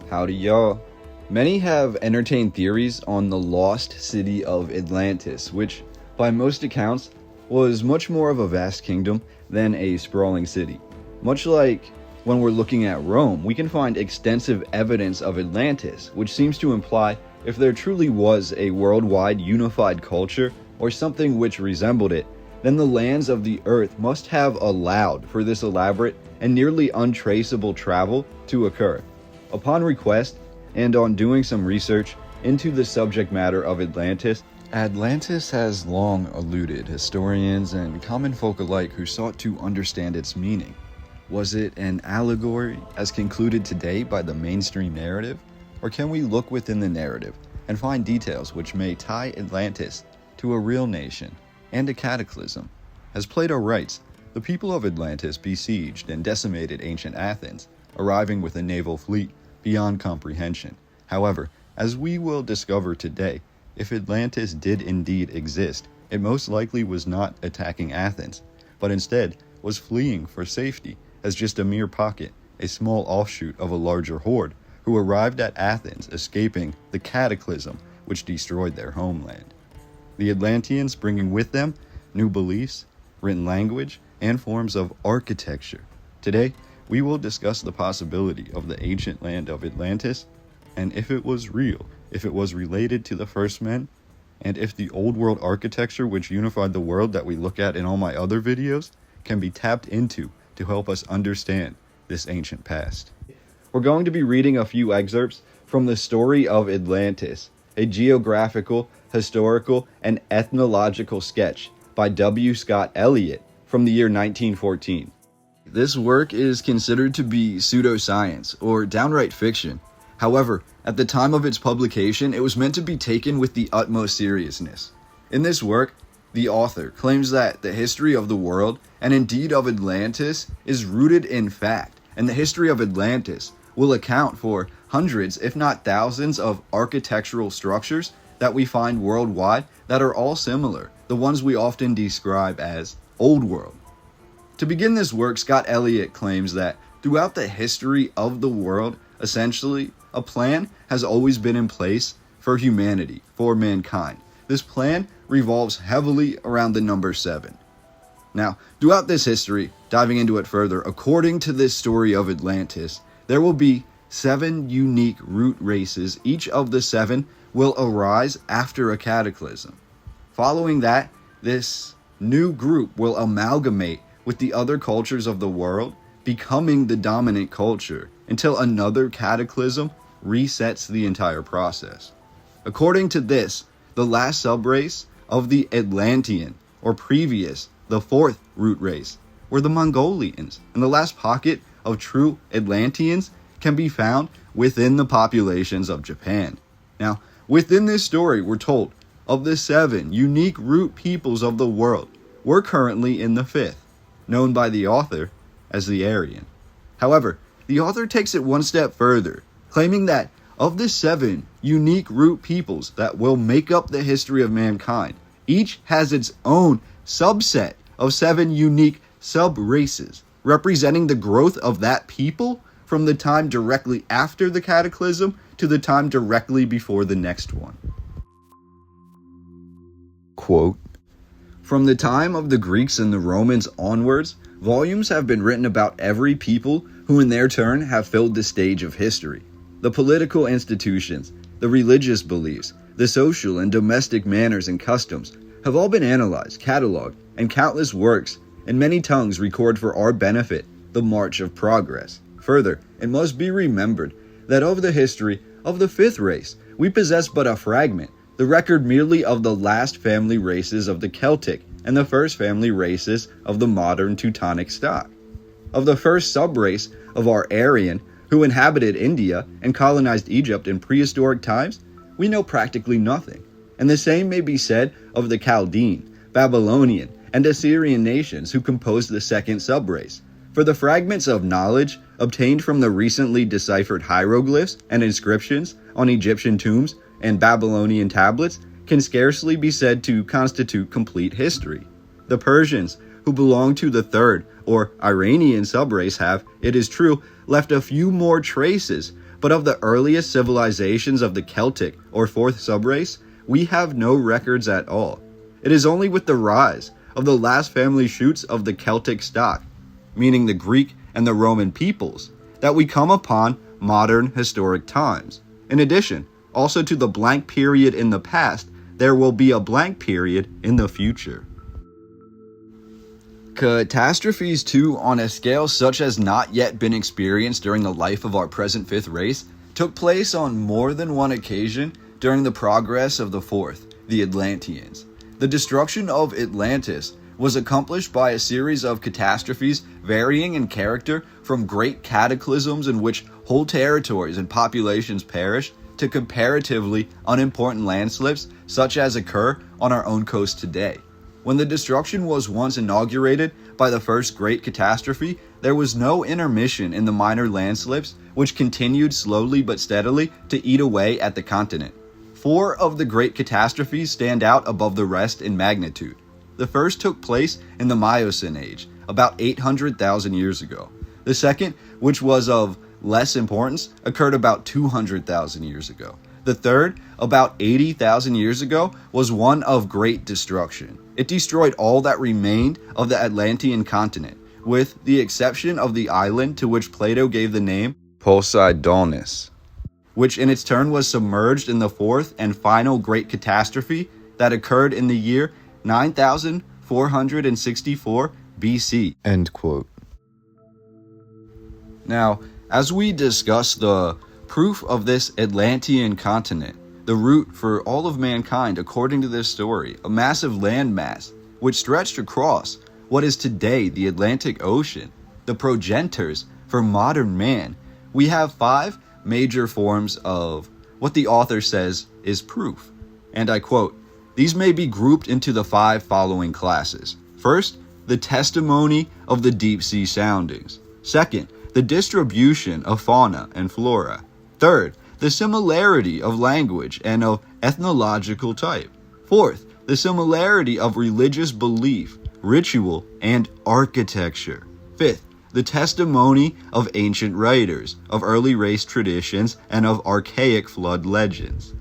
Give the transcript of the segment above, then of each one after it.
Howdy y'all. Many have entertained theories on the lost city of Atlantis, which, by most accounts, was much more of a vast kingdom than a sprawling city. Much like when we're looking at Rome, we can find extensive evidence of Atlantis, which seems to imply if there truly was a worldwide unified culture or something which resembled it, then the lands of the earth must have allowed for this elaborate and nearly untraceable travel to occur. Upon request, and on doing some research into the subject matter of Atlantis has long eluded historians and common folk alike who sought to understand its meaning. Was it an allegory, as concluded today by the mainstream narrative? Or can we look within the narrative and find details which may tie Atlantis to a real nation and a cataclysm? As Plato writes, the people of Atlantis besieged and decimated ancient Athens, arriving with a naval fleet beyond comprehension. However, as we will discover today, if Atlantis did indeed exist, it most likely was not attacking Athens, but instead was fleeing for safety as just a mere pocket, a small offshoot of a larger horde, who arrived at Athens escaping the cataclysm which destroyed their homeland. The Atlanteans bringing with them new beliefs, written language, and forms of architecture. Today, we will discuss the possibility of the ancient land of Atlantis, and if it was real, if it was related to the first men, and if the old world architecture which unified the world that we look at in all my other videos can be tapped into to help us understand this ancient past. We're going to be reading a few excerpts from the Story of Atlantis, a geographical, historical, and ethnological sketch by W. Scott-Elliot from the year 1914. This work is considered to be pseudoscience or downright fiction. However, at the time of its publication, it was meant to be taken with the utmost seriousness. In this work, the author claims that the history of the world, and indeed of Atlantis, is rooted in fact, and the history of Atlantis will account for hundreds, if not thousands, of architectural structures that we find worldwide that are all similar, the ones we often describe as Old World. To begin this work, Scott-Elliot claims that throughout the history of the world, essentially, a plan has always been in place for humanity, for mankind. This plan revolves heavily around the number 7. Now, throughout this history, diving into it further, according to this story of Atlantis, there will be 7 unique root races. Each of the 7 will arise after a cataclysm. Following that, this new group will amalgamate with the other cultures of the world, becoming the dominant culture until another cataclysm resets the entire process. According to this, the last subrace of the Atlantean, or previous, the 4th root race, were the Mongolians, and the last pocket of true Atlanteans can be found within the populations of Japan. Now, within this story, we're told of the 7 unique root peoples of the world, we're currently in the 5th, known by the author as the Aryan. However, the author takes it one step further, claiming that of the 7 unique root peoples that will make up the history of mankind, each has its own subset of 7 unique sub-races, representing the growth of that people from the time directly after the cataclysm to the time directly before the next one. Quote, "From the time of the Greeks and the Romans onwards, volumes have been written about every people who in their turn have filled the stage of history. The political institutions, the religious beliefs, the social and domestic manners and customs have all been analyzed, cataloged, and countless works in many tongues record for our benefit the march of progress. Further, it must be remembered that of the history of the 5th race, we possess but a fragment, the record merely of the last family races of the Celtic and the first family races of the modern Teutonic stock. Of the first subrace of our Aryan, who inhabited India and colonized Egypt in prehistoric times, we know practically nothing. And the same may be said of the Chaldean, Babylonian, and Assyrian nations who composed the 2nd subrace. For the fragments of knowledge obtained from the recently deciphered hieroglyphs and inscriptions on Egyptian tombs and Babylonian tablets can scarcely be said to constitute complete history. The Persians, who belonged to the 3rd or Iranian subrace have, it is true, left a few more traces, but of the earliest civilizations of the Celtic or fourth subrace, we have no records at all. It is only with the rise of the last family shoots of the Celtic stock, meaning the Greek and the Roman peoples, that we come upon modern historic times. In addition, also to the blank period in the past, there will be a blank period in the future. Catastrophes, too, on a scale such as not yet been experienced during the life of our present fifth race, took place on more than one occasion during the progress of the fourth, the Atlanteans. The destruction of Atlantis was accomplished by a series of catastrophes varying in character from great cataclysms in which whole territories and populations perished to comparatively unimportant landslips such as occur on our own coast today. When the destruction was once inaugurated by the first great catastrophe, there was no intermission in the minor landslips, which continued slowly but steadily to eat away at the continent. 4 of the great catastrophes stand out above the rest in magnitude. The first took place in the Miocene age, about 800,000 years ago. The second, which was of less importance, occurred about 200,000 years ago. The third, about 80,000 years ago, was one of great destruction. It destroyed all that remained of the Atlantean continent, with the exception of the island to which Plato gave the name Poseidonis, which in its turn was submerged in the fourth and final great catastrophe that occurred in the year 9464 BC. End quote. Now, as we discuss the proof of this Atlantean continent, the root for all of mankind, according to this story, a massive landmass which stretched across what is today the Atlantic Ocean, the progenitors for modern man, we have 5 major forms of what the author says is proof. And I quote, "These may be grouped into the 5 following classes. First, the testimony of the deep sea soundings. Second, the distribution of fauna and flora. Third, the similarity of language and of ethnological type. Fourth, the similarity of religious belief, ritual, and architecture. Fifth, the testimony of ancient writers, of early race traditions, and of archaic flood legends."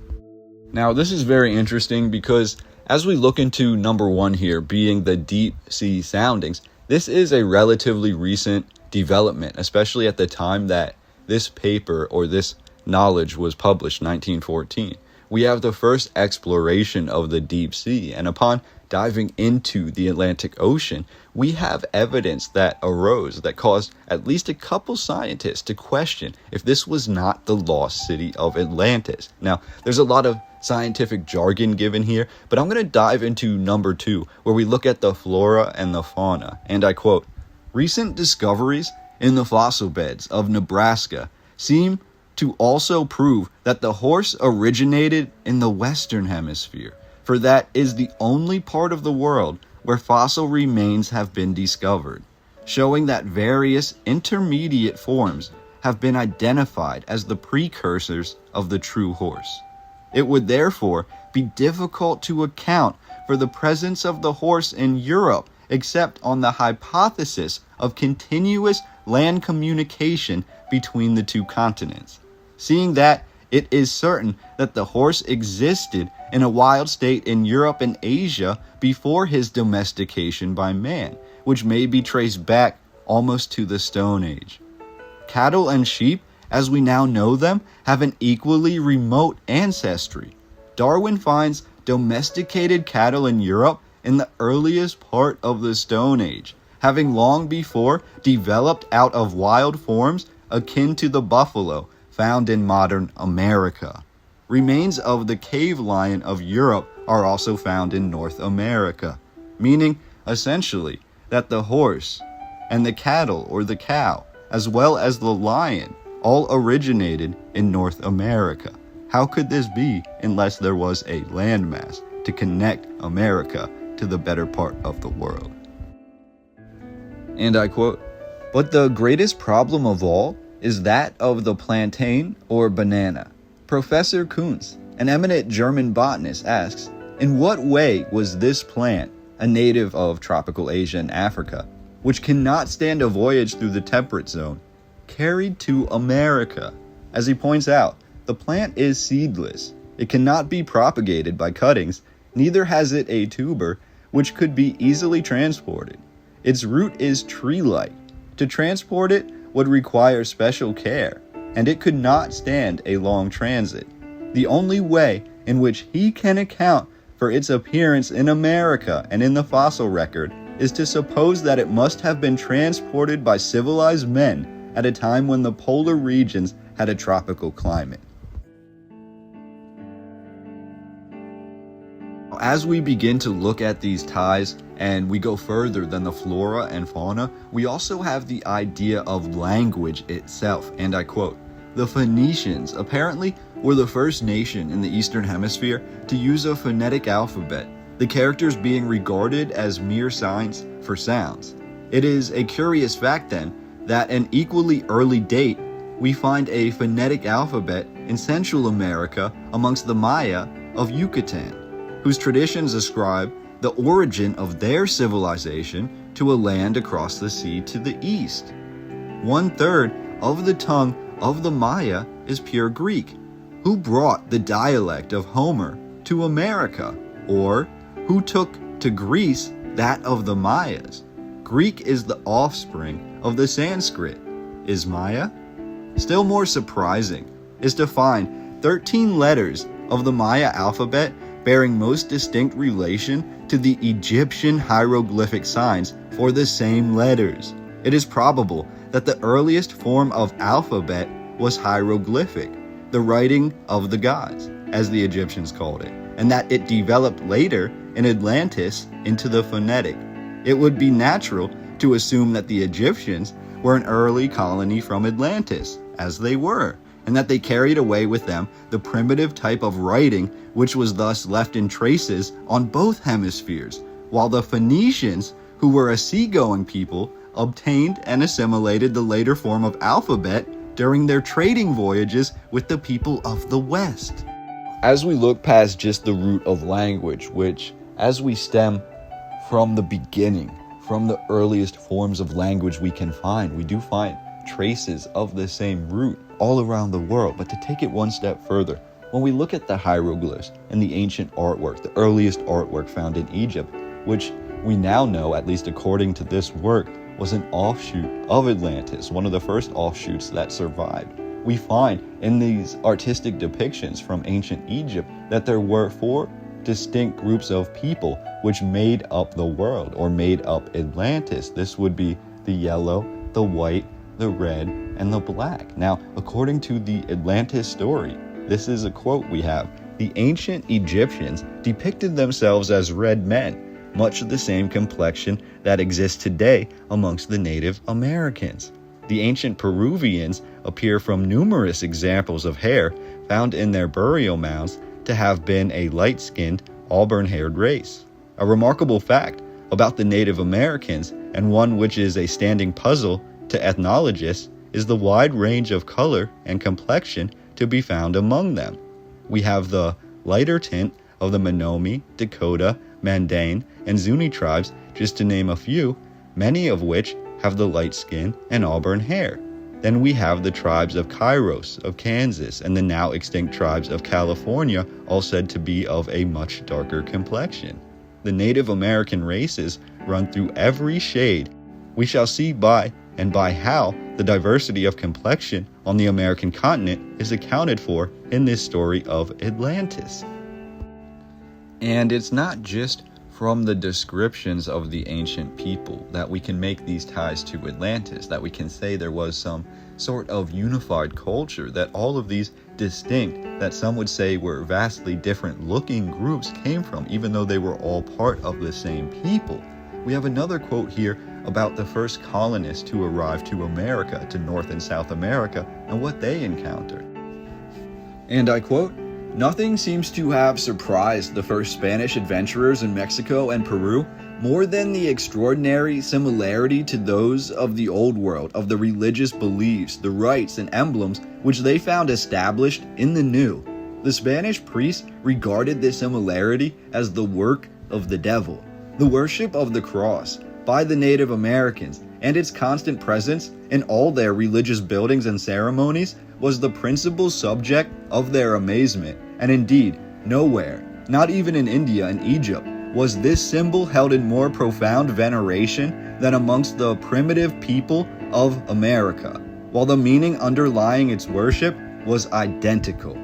Now, this is very interesting because as we look into number 1 here, being the deep sea soundings, this is a relatively recent development, especially at the time that this paper or this knowledge was published, 1914. We have the first exploration of the deep sea, and upon diving into the Atlantic Ocean, we have evidence that arose that caused at least a couple scientists to question if this was not the lost city of Atlantis. Now, there's a lot of scientific jargon given here, but I'm going to dive into number 2, where we look at the flora and the fauna, and I quote, "Recent discoveries in the fossil beds of Nebraska seem to also prove that the horse originated in the Western Hemisphere, for that is the only part of the world where fossil remains have been discovered, showing that various intermediate forms have been identified as the precursors of the true horse. It would therefore be difficult to account for the presence of the horse in Europe except on the hypothesis of continuous land communication between the 2 continents, seeing that it is certain that the horse existed in a wild state in Europe and Asia before his domestication by man, which may be traced back almost to the Stone Age. Cattle and sheep, as we now know them, have an equally remote ancestry. Darwin finds domesticated cattle in Europe in the earliest part of the Stone Age, having long before developed out of wild forms akin to the buffalo found in modern America. Remains of the cave lion of Europe are also found in North America, meaning essentially that the horse and the cattle or the cow, as well as the lion, all originated in North America. How could this be unless there was a landmass to connect America to the better part of the world? And I quote, "But the greatest problem of all is that of the plantain or banana. Professor Kuntz, an eminent German botanist, asks, in what way was this plant, a native of tropical Asia and Africa, which cannot stand a voyage through the temperate zone, carried to America. As he points out, the plant is seedless. It cannot be propagated by cuttings, neither has it a tuber, which could be easily transported. Its root is tree-like. To transport it would require special care, and it could not stand a long transit. The only way in which he can account for its appearance in America and in the fossil record is to suppose that it must have been transported by civilized men at a time when the polar regions had a tropical climate. As we begin to look at these ties and we go further than the flora and fauna, we also have the idea of language itself, and I quote, "The Phoenicians apparently were the first nation in the Eastern Hemisphere to use a phonetic alphabet, the characters being regarded as mere signs for sounds. It is a curious fact then that at an equally early date we find a phonetic alphabet in Central America amongst the Maya of Yucatan, whose traditions ascribe the origin of their civilization to a land across the sea to the east. 1/3 of the tongue of the Maya is pure Greek. Who brought the dialect of Homer to America? Or who took to Greece that of the Mayas? Greek is the offspring of the Sanskrit. Is Maya? Still more surprising is to find 13 letters of the Maya alphabet bearing most distinct relation to the Egyptian hieroglyphic signs for the same letters. It is probable that the earliest form of alphabet was hieroglyphic, the writing of the gods, as the Egyptians called it, and that it developed later in Atlantis into the phonetic. It would be natural to assume that the Egyptians were an early colony from Atlantis, as they were, and that they carried away with them the primitive type of writing which was thus left in traces on both hemispheres, while the Phoenicians, who were a seagoing people, obtained and assimilated the later form of alphabet during their trading voyages with the people of the West. As we look past just the root of language, which, as we stem from the beginning, from the earliest forms of language we can find, we do find traces of the same root all around the world. But to take it one step further, when we look at the hieroglyphs and the ancient artwork, the earliest artwork found in Egypt, which we now know, at least according to this work, was an offshoot of Atlantis, one of the first offshoots that survived. We find in these artistic depictions from ancient Egypt that there were 4 distinct groups of people which made up the world, or made up Atlantis. This would be the yellow, the white, the red, and the black. Now, according to the Atlantis story, this is a quote we have: "The ancient Egyptians depicted themselves as red men, much of the same complexion that exists today amongst the Native Americans. The ancient Peruvians appear from numerous examples of hair found in their burial mounds to have been a light-skinned, auburn-haired race. A remarkable fact about the Native Americans, and one which is a standing puzzle to ethnologists, is the wide range of color and complexion to be found among them. We have the lighter tint of the Menominee, Dakota, Mandan, and Zuni tribes, just to name a few, many of which have the light skin and auburn hair. Then we have the tribes of Kairos, of Kansas, and the now extinct tribes of California, all said to be of a much darker complexion. The Native American races run through every shade. We shall see by how the diversity of complexion on the American continent is accounted for in this story of Atlantis." And it's not just from the descriptions of the ancient people that we can make these ties to Atlantis, that we can say there was some sort of unified culture, that all of these distinct, that some would say were vastly different looking groups came from, even though they were all part of the same people. We have another quote here about the first colonists who arrived to America, to North and South America, and what they encountered. And I quote, "Nothing seems to have surprised the first Spanish adventurers in Mexico and Peru more than the extraordinary similarity to those of the Old World, of the religious beliefs, the rites and emblems which they found established in the New. The Spanish priests regarded this similarity as the work of the devil. The worship of the cross, by the Native Americans, and its constant presence in all their religious buildings and ceremonies was the principal subject of their amazement. And indeed, nowhere, not even in India and Egypt, was this symbol held in more profound veneration than amongst the primitive people of America, while the meaning underlying its worship was identical.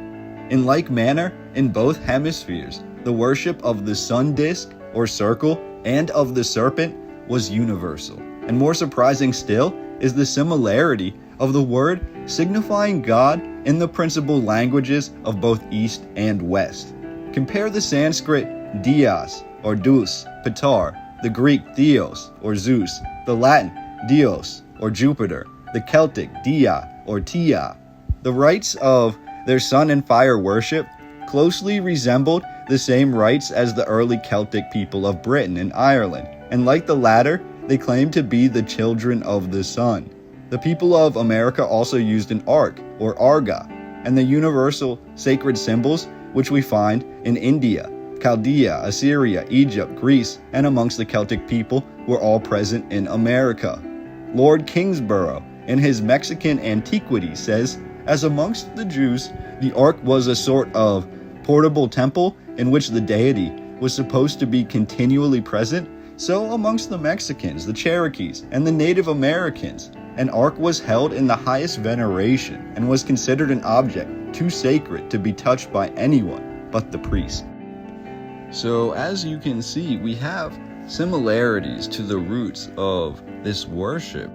In like manner, in both hemispheres, the worship of the sun disk or circle and of the serpent was universal. And more surprising still is the similarity of the word signifying God in the principal languages of both East and West. Compare the Sanskrit dios or deus, Pitar, the Greek theos or Zeus, the Latin Dios or Jupiter, the Celtic dia or tia. The rites of their sun and fire worship closely resembled the same rites as the early Celtic people of Britain and Ireland, and like the latter, they claimed to be the children of the sun. The people of America also used an ark or arga, and the universal sacred symbols which we find in India, Chaldea, Assyria, Egypt, Greece, and amongst the Celtic people were all present in America. Lord Kingsborough, in his Mexican Antiquities, says, as amongst the Jews, the ark was a sort of portable temple in which the deity was supposed to be continually present, so amongst the Mexicans, the Cherokees, and the Native Americans, an ark was held in the highest veneration and was considered an object too sacred to be touched by anyone but the priest. So as you can see, we have similarities to the roots of this worship,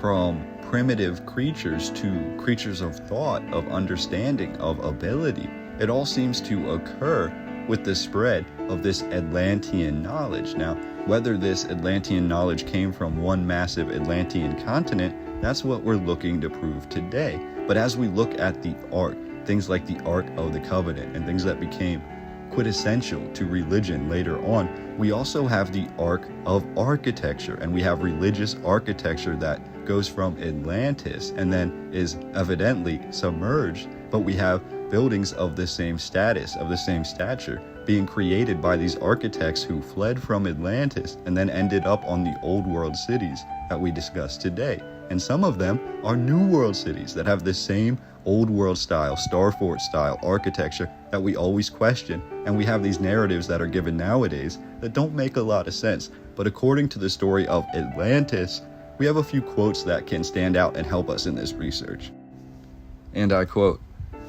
from primitive creatures to creatures of thought, of understanding, of ability. It all seems to occur with the spread of this Atlantean knowledge. Now, whether this Atlantean knowledge came from one massive Atlantean continent, that's what we're looking to prove today. But as we look at the Ark, things like the Ark of the Covenant and things that became quintessential to religion later on, we also have the Ark of architecture, and we have religious architecture that goes from Atlantis and then is evidently submerged, but we have buildings of the same status, of the same stature, being created by these architects who fled from Atlantis and then ended up on the old world cities that we discussed today. And some of them are new world cities that have the same old world style, Star Fort style architecture that we always question, and we have these narratives that are given nowadays that don't make a lot of sense. But according to the story of Atlantis, we have a few quotes that can stand out and help us in this research. And I quote,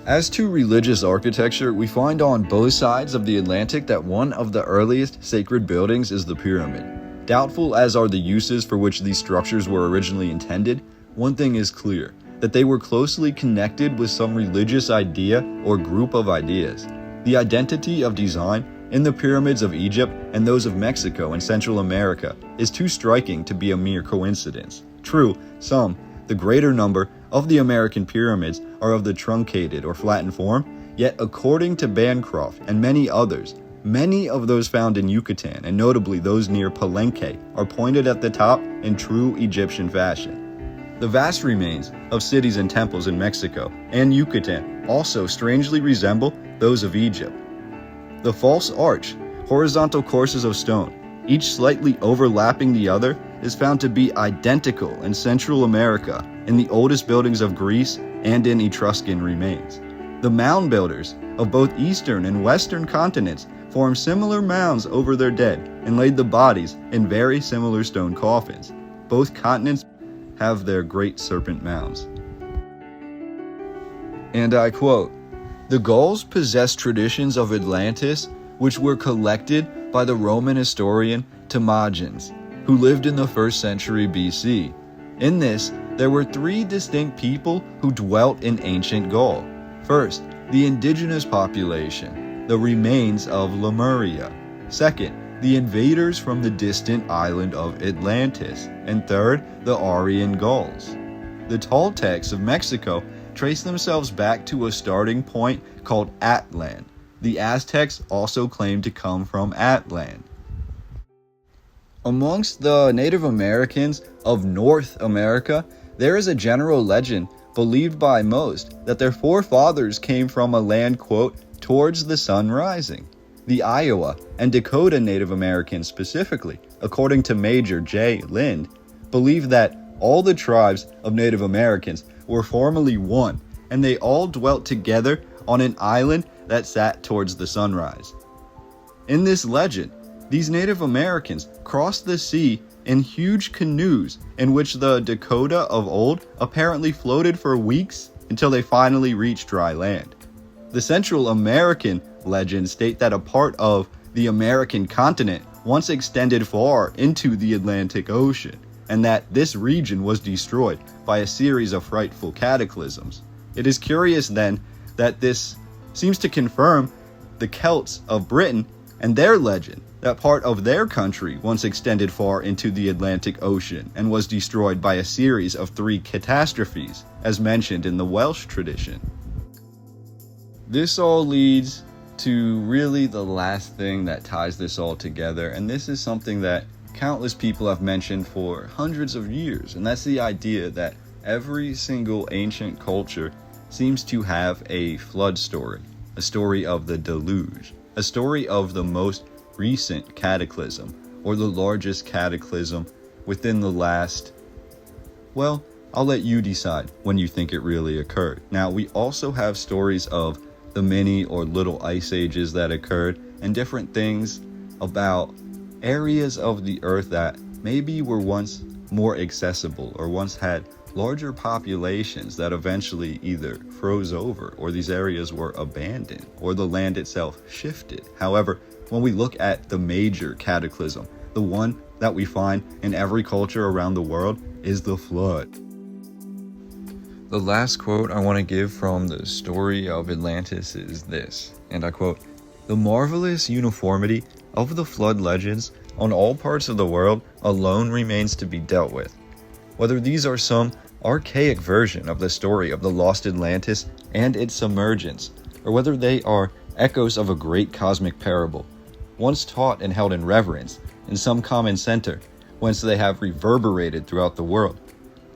"As to religious architecture, we find on both sides of the Atlantic that one of the earliest sacred buildings is the pyramid. Doubtful as are the uses for which these structures were originally intended, one thing is clear, that they were closely connected with some religious idea or group of ideas. The identity of design in the pyramids of Egypt and those of Mexico and Central America is too striking to be a mere coincidence. True, some, the greater number, of the American pyramids are of the truncated or flattened form, yet according to Bancroft and many others, many of those found in Yucatan, and notably those near Palenque, are pointed at the top in true Egyptian fashion. The vast remains of cities and temples in Mexico and Yucatan also strangely resemble those of Egypt. The false arch, horizontal courses of stone, each slightly overlapping the other, is found to be identical in Central America, in the oldest buildings of Greece, and in Etruscan remains. The mound builders of both eastern and western continents formed similar mounds over their dead and laid the bodies in very similar stone coffins. Both continents have their great serpent mounds." And I quote, "The Gauls possessed traditions of Atlantis which were collected by the Roman historian Timagenes, who lived in the 1st century BC. In this, there were 3 distinct people who dwelt in ancient Gaul. First, the indigenous population, the remains of Lemuria. Second, the invaders from the distant island of Atlantis. And third, the Aryan Gauls. The Toltecs of Mexico trace themselves back to a starting point called Atlan. The Aztecs also claim to come from Atlan. Amongst the Native Americans of North America, there is a general legend believed by most that their forefathers came from a land, quote, towards the sun rising. The Iowa and Dakota Native Americans specifically, according to Major J. Lind, believe that all the tribes of Native Americans were formerly one, and they all dwelt together on an island that sat towards the sunrise. In this legend, these Native Americans crossed the sea in huge canoes in which the Dakota of old apparently floated for weeks until they finally reached dry land. The Central American legends state that a part of the American continent once extended far into the Atlantic Ocean, and that this region was destroyed by a series of frightful cataclysms. It is curious then that this seems to confirm the Celts of Britain and their legend that part of their country once extended far into the Atlantic Ocean and was destroyed by a series of 3 catastrophes, as mentioned in the Welsh tradition. This all leads to really the last thing that ties this all together, and this is something that countless people have mentioned for hundreds of years, and that's the idea that every single ancient culture seems to have a flood story, a story of the deluge, a story of the most recent cataclysm, or the largest cataclysm within the last, well, I'll let you decide when you think it really occurred. Now, we also have stories of the mini or little ice ages that occurred, and different things about areas of the earth that maybe were once more accessible or once had larger populations that eventually either froze over, or these areas were abandoned, or the land itself shifted. However, when we look at the major cataclysm, the one that we find in every culture around the world is the flood. The last quote I want to give from the Story of Atlantis is this, and I quote, "The marvelous uniformity of the flood legends on all parts of the world alone remains to be dealt with. Whether these are some archaic version of the story of the lost Atlantis and its submergence, or whether they are echoes of a great cosmic parable, once taught and held in reverence in some common center, whence they have reverberated throughout the world,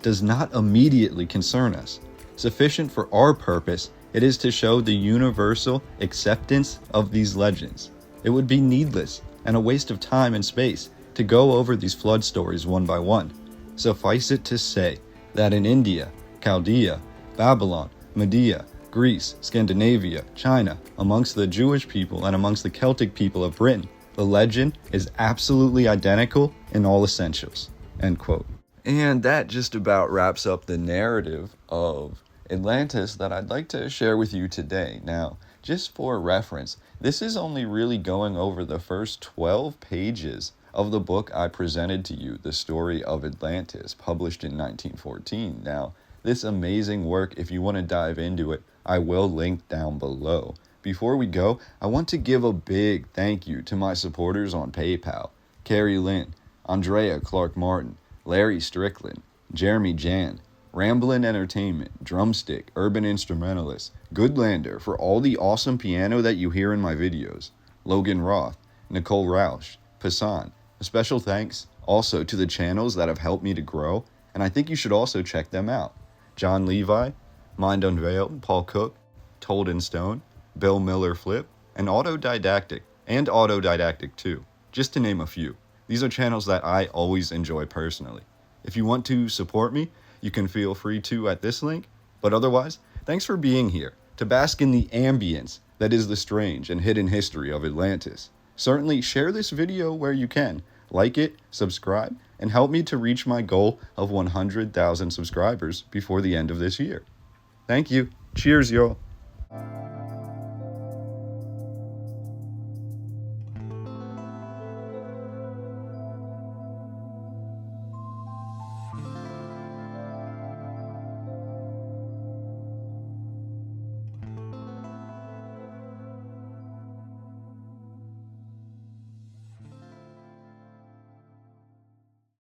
does not immediately concern us. Sufficient for our purpose it is to show the universal acceptance of these legends. It would be needless and a waste of time and space to go over these flood stories one by one. Suffice it to say that in India, Chaldea, Babylon, Media, Greece, Scandinavia, China, amongst the Jewish people and amongst the Celtic people of Britain, the legend is absolutely identical in all essentials." End quote. And that just about wraps up the narrative of Atlantis that I'd like to share with you today. Now, just for reference, this is only really going over the first 12 pages of the book I presented to you, The Story of Atlantis, published in 1914. Now, this amazing work, if you want to dive into it, I will link down below. Before we go, I want to give a big thank you to my supporters on PayPal: Carrie Lynn, Andrea Clark Martin, Larry Strickland, Jeremy Jan, Ramblin' Entertainment, Drumstick, Urban Instrumentalist, Goodlander for all the awesome piano that you hear in my videos, Logan Roth, Nicole Roush, Passan. A special thanks also to the channels that have helped me to grow, and I think you should also check them out: John Levi, Mind Unveiled, Paul Cook, Told in Stone, Bill Miller Flip, and Autodidactic 2, just to name a few. These are channels that I always enjoy personally. If you want to support me, you can feel free to at this link, but otherwise, thanks for being here to bask in the ambience that is the strange and hidden history of Atlantis. Certainly share this video where you can, like it, subscribe, and help me to reach my goal of 100,000 subscribers before the end of this year. Thank you. Cheers, y'all.